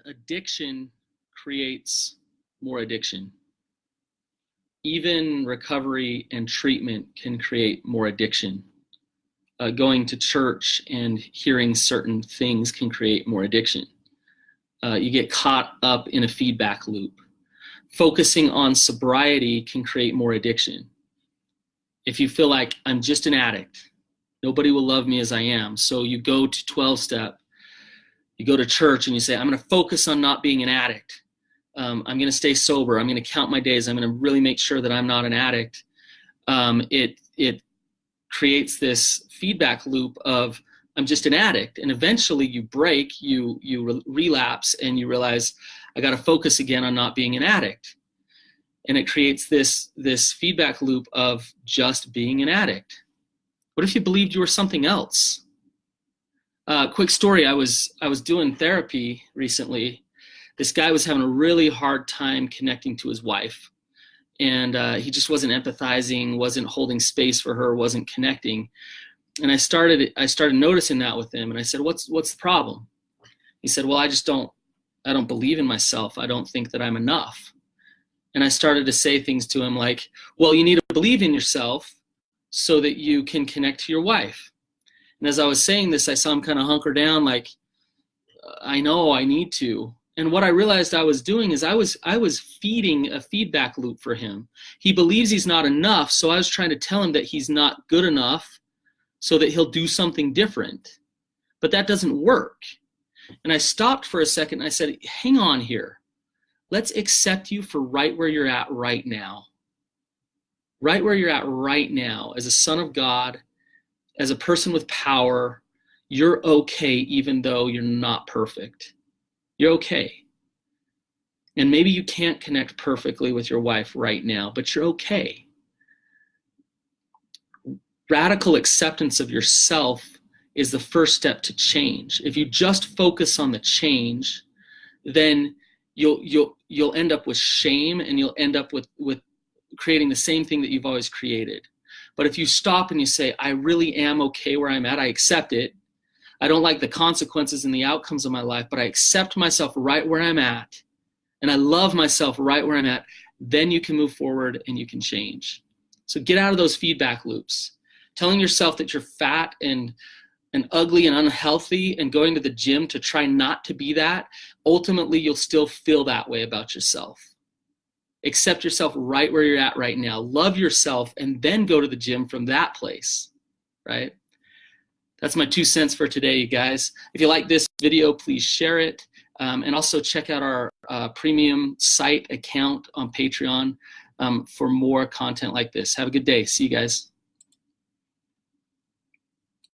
addiction creates more addiction. Even recovery and treatment can create more addiction. Going to church and hearing certain things can create more addiction. You get caught up in a feedback loop. Focusing on sobriety can create more addiction. If you feel like I'm just an addict, nobody will love me as I am, so you go to 12-step, you go to church and you say, I'm going to focus on not being an addict. I'm going to stay sober. I'm going to count my days. I'm going to really make sure that I'm not an addict. It creates this feedback loop of I'm just an addict, and eventually you break, you relapse, and you realize I got to focus again on not being an addict, and it creates this feedback loop of just being an addict. What if you believed you were something else? Quick story: I was doing therapy recently. This guy was having a really hard time connecting to his wife, and he just wasn't empathizing, wasn't holding space for her, wasn't connecting. And I started noticing that with him, and I said, "What's the problem?" He said, "Well, I don't believe in myself. I don't think that I'm enough." And I started to say things to him like, "Well, you need to believe in yourself so that you can connect to your wife." And as I was saying this, I saw him kind of hunker down, like, I know I need to. And what I realized I was doing is I was feeding a feedback loop for him. He believes he's not enough, so I was trying to tell him that he's not good enough so that he'll do something different. But that doesn't work. And I stopped for a second and I said, hang on here. Let's accept you for right where you're at right now. Right where you're at right now, as a son of God, as a person with power, you're okay even though you're not perfect. You're okay. And maybe you can't connect perfectly with your wife right now, but you're okay. Radical acceptance of yourself is the first step to change. If you just focus on the change, then you'll end up with shame, and you'll end up with creating the same thing that you've always created. But if you stop and you say, I really am okay where I'm at, I accept it. I don't like the consequences and the outcomes of my life, but I accept myself right where I'm at, and I love myself right where I'm at, then you can move forward and you can change. So get out of those feedback loops. Telling yourself that you're fat and ugly and unhealthy and going to the gym to try not to be that, ultimately you'll still feel that way about yourself. Accept yourself right where you're at right now. Love yourself, and then go to the gym from that place, right? That's my 2 cents for today, you guys. If you like this video, please share it. And also check out our premium site account on Patreon for more content like this. Have a good day. See you guys.